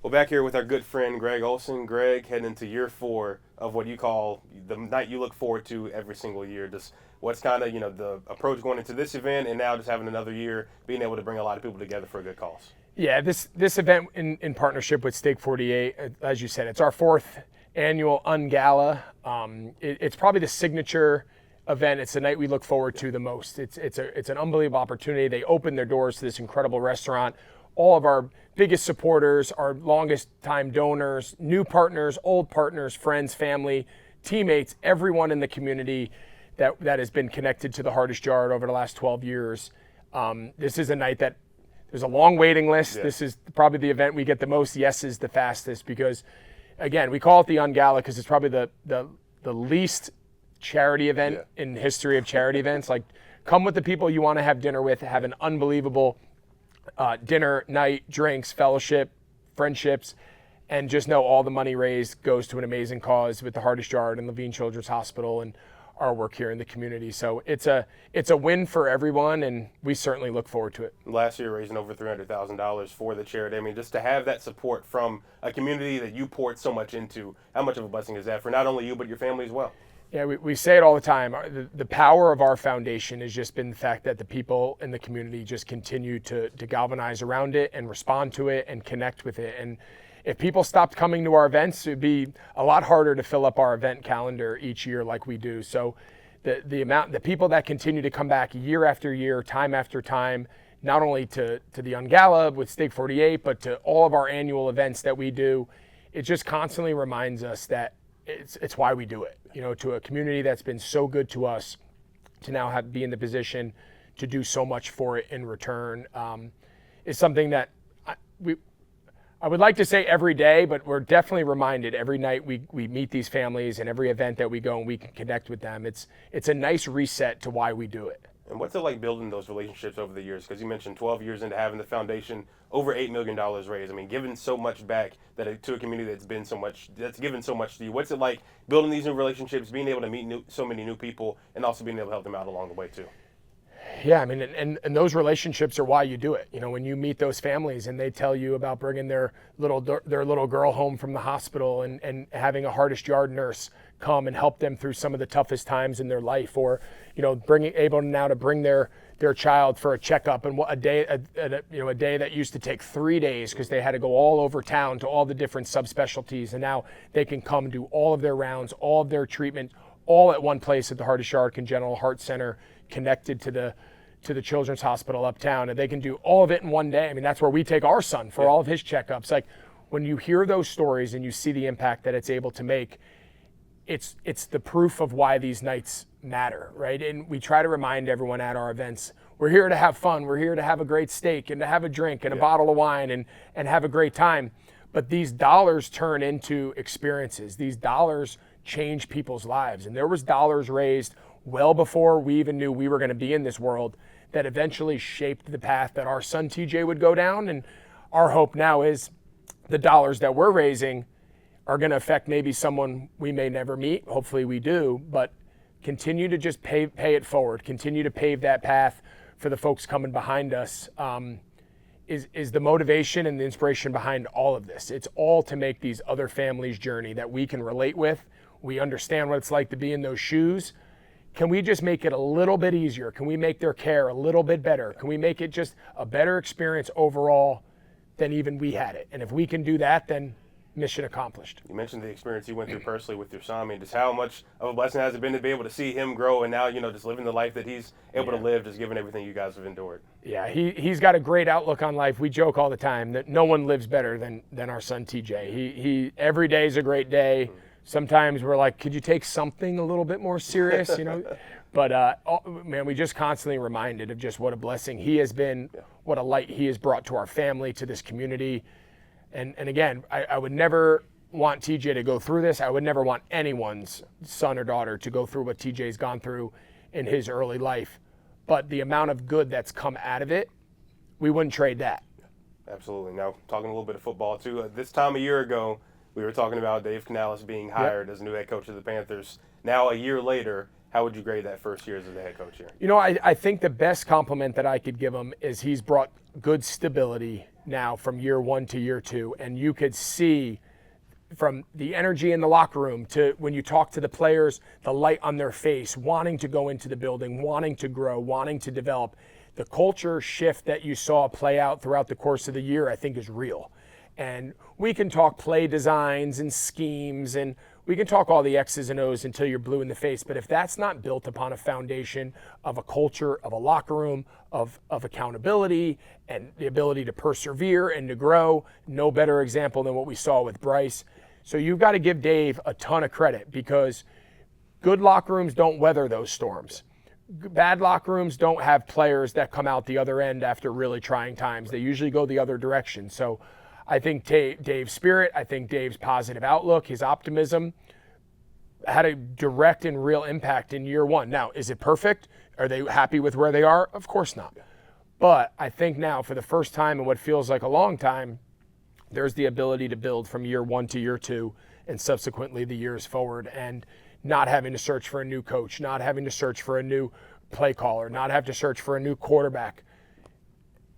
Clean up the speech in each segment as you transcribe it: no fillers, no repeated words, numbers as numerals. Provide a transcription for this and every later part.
Well, back here with our good friend Greg Olsen. Greg, heading into year 4 of what you call the night you look forward to every single year. Just what's kind of the approach going into this event, and now just having another year being able to bring a lot of people together for a good cause. Yeah, this event in partnership with Stake 48, as you said, it's our 4th annual Ungala. It's probably the signature event. It's the night we look forward to the most. It's an unbelievable opportunity. They open their doors to this incredible restaurant. All of our biggest supporters, our longest time donors, new partners, old partners, friends, family, teammates, everyone in the community that has been connected to the Heartest Yard over the last 12 years. This is a night that there's a long waiting list. Yeah. This is probably the event we get the most yeses the fastest because, again, we call it the Ungala because it's probably the least charity event in history of charity events. Like, come with the people you want to have dinner with, have an unbelievable dinner, night, drinks, fellowship, friendships, and just know all the money raised goes to an amazing cause with the Heartest Yard and Levine Children's Hospital and our work here in the community. So it's a win for everyone, and we certainly look forward to it. Last year, raising over $300,000 for the charity. I mean, just to have that support from a community that you poured so much into, how much of a blessing is that for not only you, but your family as well? Yeah, we say it all the time. The power of our foundation has just been the fact that the people in the community just continue to galvanize around it and respond to it and connect with it. And if people stopped coming to our events, it'd be a lot harder to fill up our event calendar each year like we do. So the people that continue to come back year after year, time after time, not only to the Ungala with Stake 48, but to all of our annual events that we do, it just constantly reminds us that it's why we do it. To a community that's been so good to us, to now be in the position to do so much for it in return, is something that I would like to say every day, but we're definitely reminded every night we meet these families and every event that we go and we can connect with them. It's a nice reset to why we do it. And what's it like building those relationships over the years? Because you mentioned 12 years into having the foundation, over $8 million raised. I mean, giving so much back to a community that's given so much to you. What's it like building these new relationships, being able to meet so many new people, and also being able to help them out along the way too? Yeah, I mean, and those relationships are why you do it. When you meet those families and they tell you about bringing their little girl home from the hospital and having a Heartest Yard nurse come and help them through some of the toughest times in their life, or able now to bring their child for a checkup, and a day that used to take 3 days because they had to go all over town to all the different subspecialties, and now they can come do all of their rounds, all of their treatment, all at one place at the Heartest Yard Congenital Heart Center, connected to the Children's Hospital uptown, and they can do all of it in one day. I mean, that's where we take our son for all of his checkups. Like, when you hear those stories and you see the impact that it's able to make, it's the proof of why these nights matter, right? And we try to remind everyone at our events, we're here to have fun, we're here to have a great steak and to have a drink and a bottle of wine and have a great time. But these dollars turn into experiences. These dollars change people's lives. And there was dollars raised well before we even knew we were going to be in this world that eventually shaped the path that our son TJ would go down. And our hope now is the dollars that we're raising are going to affect maybe someone we may never meet. Hopefully we do, but continue to just pay it forward. Continue to pave that path for the folks coming behind us. Is the motivation and the inspiration behind all of this. It's all to make these other families' journey that we can relate with. We understand what it's like to be in those shoes. Can we just make it a little bit easier? Can we make their care a little bit better? Can we make it just a better experience overall than even we had it? And if we can do that, then mission accomplished. You mentioned the experience you went through personally with your son. I mean, just how much of a blessing has it been to be able to see him grow and now, just living the life that he's able to live, just given everything you guys have endured? Yeah, he's got a great outlook on life. We joke all the time that no one lives better than our son TJ. He every day is a great day. Sometimes we're like, could you take something a little bit more serious, But, man, we just constantly reminded of just what a blessing he has been, what a light he has brought to our family, to this community. And again, I would never want TJ to go through this. I would never want anyone's son or daughter to go through what TJ's gone through in his early life. But the amount of good that's come out of it, we wouldn't trade that. Absolutely. Now, talking a little bit of football, too. This time a year ago, we were talking about Dave Canales being hired as new head coach of the Panthers. Now, a year later, how would you grade that first year as the head coach here? I think the best compliment that I could give him is he's brought good stability, now from year one to year two, and you could see from the energy in the locker room to when you talk to the players, the light on their face, wanting to go into the building, wanting to grow, wanting to develop. The culture shift that you saw play out throughout the course of the year, I think, is real. And we can talk play designs and schemes, and we can talk all the X's and O's until you're blue in the face. But if that's not built upon a foundation of a culture, of a locker room, of accountability, and the ability to persevere and to grow, no better example than what we saw with Bryce. So you've got to give Dave a ton of credit, because good locker rooms don't weather those storms. Bad locker rooms don't have players that come out the other end after really trying times. They usually go the other direction. So I think Dave's spirit, I think Dave's positive outlook, his optimism had a direct and real impact in year one. Now, is it perfect? Are they happy with where they are? Of course not. But I think now, for the first time in what feels like a long time, there's the ability to build from year one to year two and subsequently the years forward, and not having to search for a new coach, not having to search for a new play caller, not have to search for a new quarterback.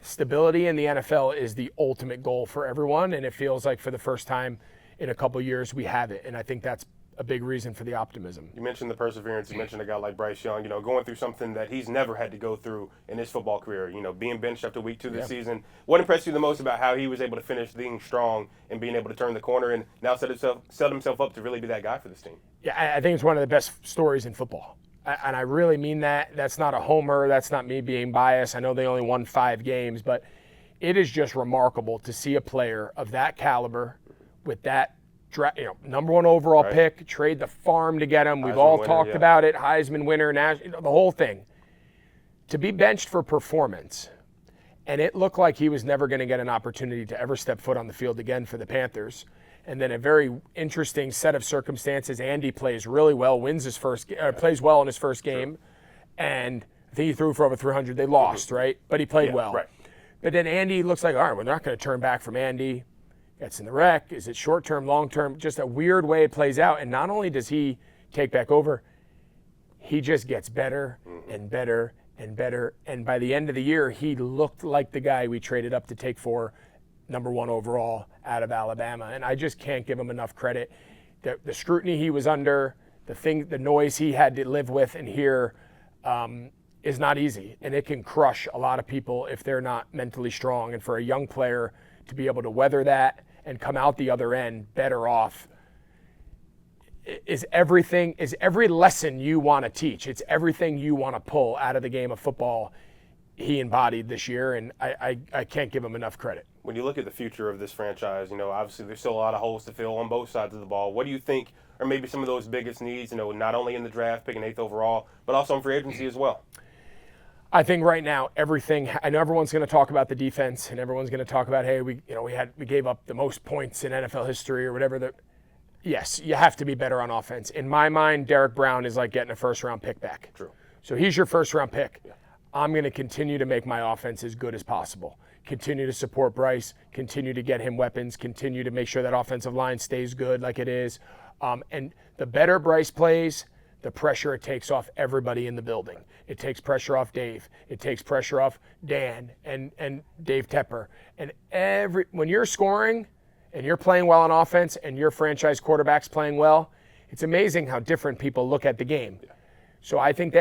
Stability in the NFL is the ultimate goal for everyone, and it feels like for the first time in a couple years we have it, and I think that's a big reason for the optimism. You mentioned the perseverance. You mentioned a guy like Bryce Young, going through something that he's never had to go through in his football career, being benched after week 2 this season. What impressed you the most about how he was able to finish being strong and being able to turn the corner and now set himself up to really be that guy for this team? Yeah, I think it's one of the best stories in football. And I really mean that. That's not a homer. That's not me being biased. I know they only won 5 games, but it is just remarkable to see a player of that caliber with that number 1 overall pick, trade the farm to get him. We've all talked about it. Heisman winner, the whole thing. To be benched for performance, and it looked like he was never going to get an opportunity to ever step foot on the field again for the Panthers. And then a very interesting set of circumstances. Andy plays really well, plays well in his first game, and I think he threw for over 300. They lost, right? But he played well. Right. But then Andy looks like, all right, we're not going to turn back from Andy. Gets in the wreck. Is it short-term, long-term? Just a weird way it plays out. And not only does he take back over, he just gets better and better and better. And by the end of the year, he looked like the guy we traded up to take for number 1 overall out of Alabama. And I just can't give him enough credit. The scrutiny he was under, the noise he had to live with and hear is not easy. And it can crush a lot of people if they're not mentally strong. And for a young player to be able to weather that and come out the other end better off is every lesson you want to teach. It's everything you want to pull out of the game of football he embodied this year, and I can't give him enough credit. When you look at the future of this franchise, obviously there's still a lot of holes to fill on both sides of the ball. What do you think are maybe some of those biggest needs, not only in the draft, picking 8th overall, but also in free agency as well? I think right now I know everyone's going to talk about the defense, and everyone's going to talk about, hey, we gave up the most points in NFL history or whatever. Yes, you have to be better on offense. In my mind, Derek Brown is like getting a first-round pick back. True. So he's your first-round pick. Yeah. I'm going to continue to make my offense as good as possible. Continue to support Bryce, continue to get him weapons, continue to make sure that offensive line stays good like it is. And the better Bryce plays, the pressure it takes off everybody in the building. It takes pressure off Dave. It takes pressure off Dan and Dave Tepper. And when you're scoring and you're playing well on offense and your franchise quarterback's playing well, it's amazing how different people look at the game. Yeah. So I think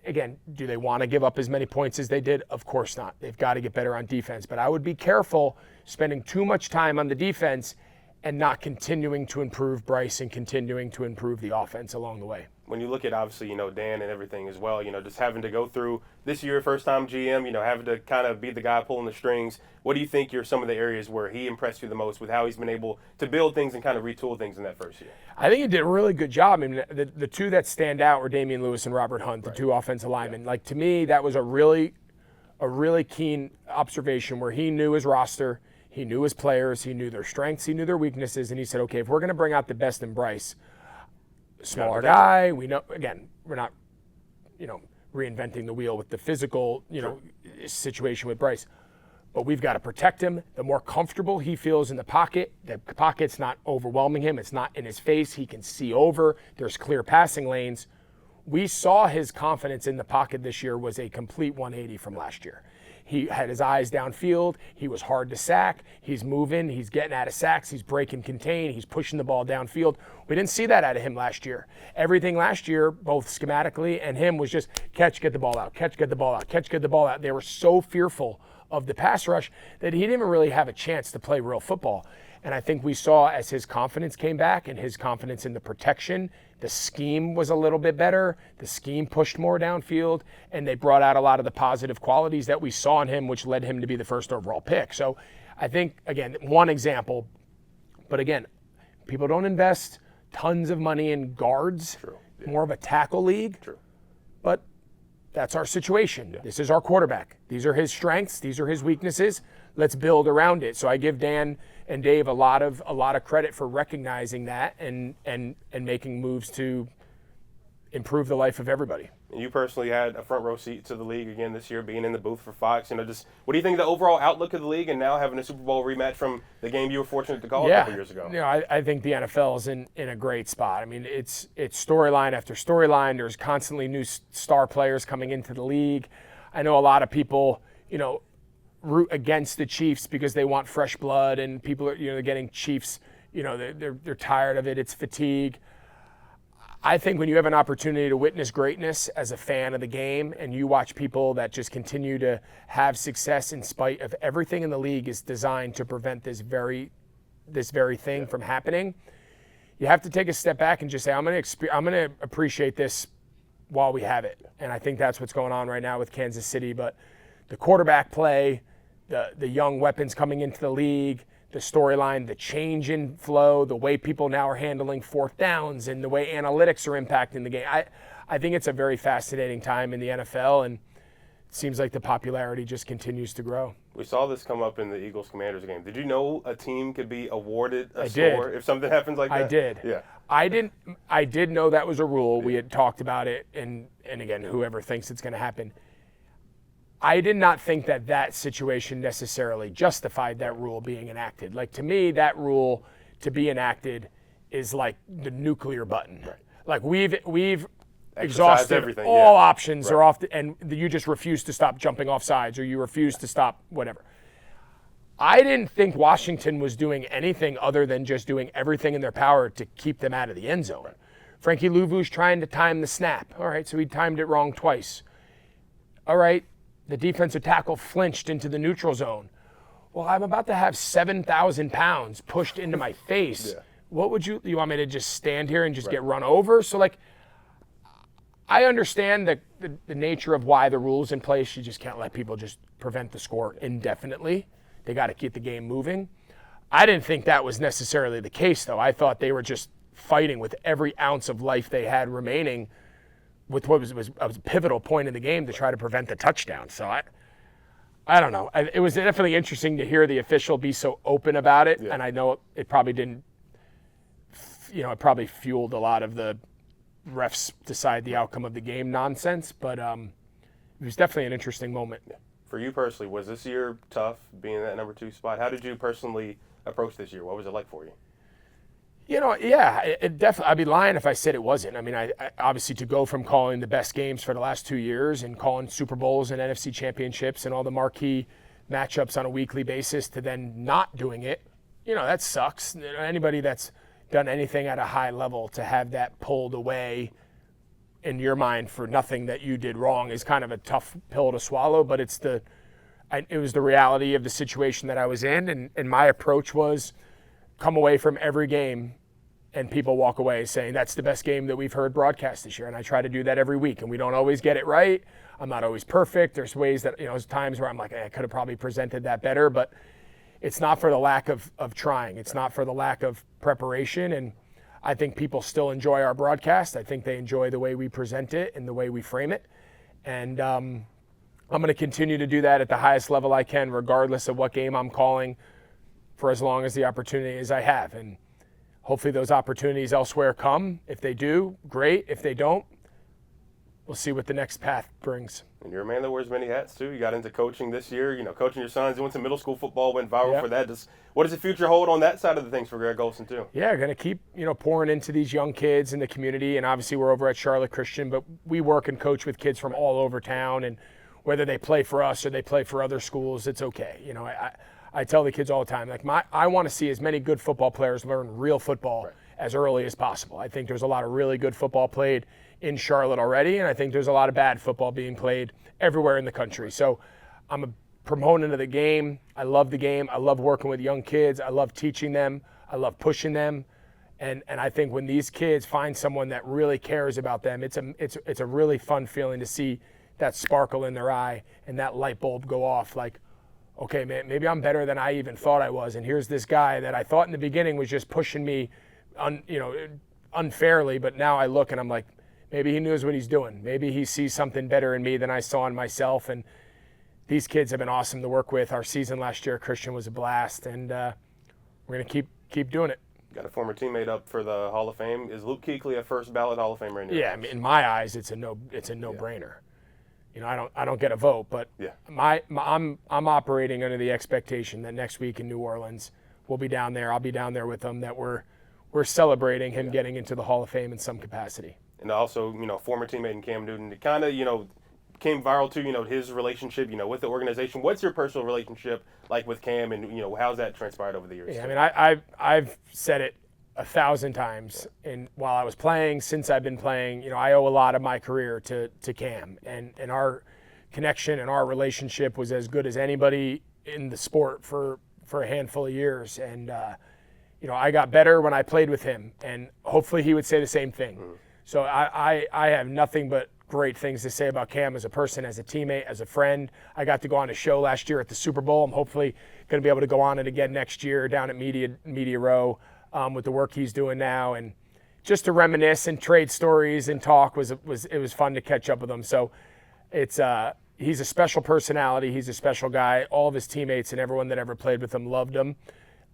again, do they want to give up as many points as they did? Of course not. They've got to get better on defense. But I would be careful spending too much time on the defense and not continuing to improve Bryce and continuing to improve the offense along the way. When you look at, obviously, Dan and everything as well, just having to go through this year, first-time GM, having to kind of be the guy pulling the strings, what do you think are some of the areas where he impressed you the most with how he's been able to build things and kind of retool things in that first year? I think he did a really good job. I mean, the two that stand out were Damian Lewis and Robert Hunt, the two offensive linemen. Yeah. Like, to me, that was a really keen observation where he knew his roster, he knew his players, he knew their strengths, he knew their weaknesses, and he said, okay, if we're going to bring out the best in Bryce, smaller guy, we know, again, we're not, reinventing the wheel with the physical, situation with Bryce, but we've got to protect him. The more comfortable he feels in the pocket's not overwhelming him. It's not in his face. He can see over. There's clear passing lanes. We saw his confidence in the pocket this year was a complete 180 from last year. He had his eyes downfield. He was hard to sack. He's moving. He's getting out of sacks. He's breaking contain. He's pushing the ball downfield. We didn't see that out of him last year. Everything last year, both schematically and him, was just catch, get the ball out, catch, get the ball out, catch, get the ball out. They were so fearful of the pass rush that he didn't even really have a chance to play real football. And I think we saw as his confidence came back and his confidence in the protection, the scheme was a little bit better. The scheme pushed more downfield, and they brought out a lot of the positive qualities that we saw in him, which led him to be the first overall pick. So I think, again, one example, but again, people don't invest tons of money in guards. True. Yeah. More of a tackle league. True. But that's our situation. Yeah. This is our quarterback. These are his strengths. These are his weaknesses. Let's build around it. So I give Dan and Dave a lot of credit for recognizing that and making moves to improve the life of everybody. And you personally had a front row seat to the league again this year, being in the booth for Fox. Just what do you think of the overall outlook of the league, and now having a Super Bowl rematch from the game you were fortunate to call a couple years ago? I think the NFL is in a great spot. I mean, it's storyline after storyline. There's constantly new star players coming into the league. I know a lot of people, root against the Chiefs because they want fresh blood, and people are, they're getting Chiefs, they're tired of it. It's fatigue. I think when you have an opportunity to witness greatness as a fan of the game, and you watch people that just continue to have success in spite of everything in the league is designed to prevent this very thing from happening, you have to take a step back and just say, I'm going to appreciate this while we have it. And I think that's what's going on right now with Kansas City. But the quarterback play, the young weapons coming into the league, the storyline, the change in flow, the way people now are handling fourth downs, and the way analytics are impacting the game. I think it's a very fascinating time in the NFL, and it seems like the popularity just continues to grow. We saw this come up in the Eagles-Commanders game. Did you know a team could be awarded a score if something happens like that? I did. Yeah. I did know that was a rule. We had talked about it, and again, whoever thinks it's going to happen. I did not think that situation necessarily justified that rule being enacted. Like, to me, that rule to be enacted is like the nuclear button. Right. Like, we've exhausted everything. All options are off, and you just refuse to stop jumping off sides, or you refuse to stop whatever. I didn't think Washington was doing anything other than just doing everything in their power to keep them out of the end zone. Right. Frankie Louvu's trying to time the snap. All right, so he timed it wrong twice. All right. The defensive tackle flinched into the neutral zone. Well, I'm about to have 7,000 pounds pushed into my face. Yeah. What would you want me to just stand here and just get run over? So, I understand the nature of why the rule's in place. You just can't let people just prevent the score indefinitely. They got to keep the game moving. I didn't think that was necessarily the case, though. I thought they were just fighting with every ounce of life they had remaining with what was a pivotal point in the game to try to prevent the touchdown. So I don't know. It was definitely interesting to hear the official be so open about it, and I know it probably didn't, it probably fueled a lot of the refs decide the outcome of the game nonsense, but it was definitely an interesting moment. For you personally, was this year tough being in that number 2 spot? How did you personally approach this year? What was it like for you? It definitely. I'd be lying if I said it wasn't. I mean, I obviously, to go from calling the best games for the last 2 years and calling Super Bowls and NFC championships and all the marquee matchups on a weekly basis to then not doing it, that sucks. Anybody that's done anything at a high level to have that pulled away in your mind for nothing that you did wrong is kind of a tough pill to swallow. But it was the reality of the situation that I was in, and my approach was come away from every game and people walk away saying that's the best game that we've heard broadcast this year. And I try to do that every week, and we don't always get it right. I'm not always perfect. There's ways that, there's times where I'm like, I could have probably presented that better, but it's not for the lack of trying. It's not for the lack of preparation. And I think people still enjoy our broadcast. I think they enjoy the way we present it and the way we frame it. And I'm going to continue to do that at the highest level I can, regardless of what game I'm calling, for as long as the opportunity is I have. And hopefully those opportunities elsewhere come. If they do, great. If they don't, we'll see what the next path brings. And you're a man that wears many hats, too. You got into coaching this year, coaching your sons. You went to middle school football, went viral for that. What does the future hold on that side of the things for Greg Olsen, too? Yeah, going to keep, pouring into these young kids in the community. And obviously we're over at Charlotte Christian, but we work and coach with kids from all over town. And whether they play for us or they play for other schools, it's okay. You know, I tell the kids all the time, like I want to see as many good football players learn real football as early as possible. I think there's a lot of really good football played in Charlotte already, and I think there's a lot of bad football being played everywhere in the country. So I'm a proponent of the game. I love the game. I love working with young kids. I love teaching them. I love pushing them. And I think when these kids find someone that really cares about them, it's a really fun feeling to see that sparkle in their eye and that light bulb go off. Like, okay, man, maybe I'm better than I even thought I was. And here's this guy that I thought in the beginning was just pushing me, unfairly. But now I look and I'm like, maybe he knows what he's doing. Maybe he sees something better in me than I saw in myself. And these kids have been awesome to work with. Our season last year, Christian, was a blast, and we're going to keep doing it. Got a former teammate up for the Hall of Fame. Is Luke Kuechly a first ballot Hall of Famer in your eyes? I mean, in my eyes, it's a no-brainer. You know, I don't get a vote, but I'm operating under the expectation that next week in New Orleans, we'll be down there. I'll be down there with them. That we're celebrating him getting into the Hall of Fame in some capacity. And also, former teammate in Cam Newton, it kind of, came viral too, his relationship, with the organization. What's your personal relationship like with Cam, and, how's that transpired over the years? Yeah, I mean, I've said it 1,000 times, and while I was playing, since I've been playing, I owe a lot of my career to Cam, and our connection and our relationship was as good as anybody in the sport for a handful of years, and I got better when I played with him, and hopefully he would say the same thing. So I have nothing but great things to say about Cam as a person, as a teammate, as a friend. I got to go on a show last year at the Super Bowl. I'm hopefully going to be able to go on it again next year down at Media Row with the work he's doing now, and just to reminisce and trade stories and talk it was fun to catch up with him. So it's he's a special personality. He's a special guy. All of his teammates and everyone that ever played with him loved him.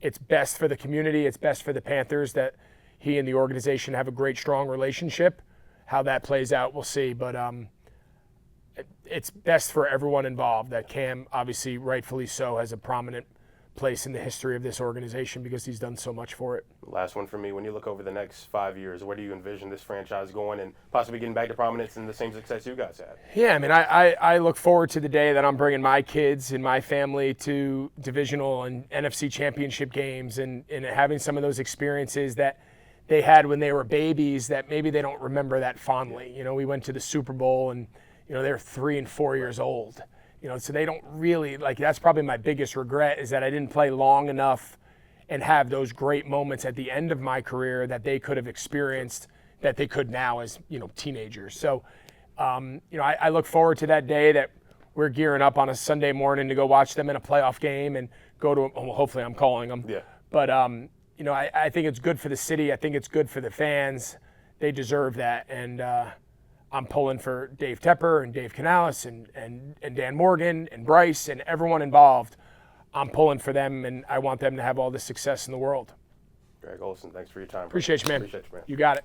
It's best for the community. It's best for the Panthers that he and the organization have a great, strong relationship. How that plays out, we'll see. But it's best for everyone involved that Cam, obviously, rightfully so, has a prominent place in the history of this organization because he's done so much for it. Last one for me. When you look over the next 5 years, where do you envision this franchise going and possibly getting back to prominence and the same success you guys had? Yeah, I mean, I look forward to the day that I'm bringing my kids and my family to divisional and NFC championship games and having some of those experiences that they had when they were babies that maybe they don't remember that fondly. We went to the Super Bowl and, they're 3 and 4 years old. So they don't really, that's probably my biggest regret is that I didn't play long enough and have those great moments at the end of my career that they could have experienced that they could now as, teenagers. So, I look forward to that day that we're gearing up on a Sunday morning to go watch them in a playoff game and go to, hopefully I'm calling them. Yeah. But, I think it's good for the city. I think it's good for the fans. They deserve that. And I'm pulling for Dave Tepper and Dave Canales and Dan Morgan and Bryce and everyone involved. I'm pulling for them, and I want them to have all the success in the world. Greg Olsen, thanks for your time. Appreciate you, man. Appreciate you, man. You got it.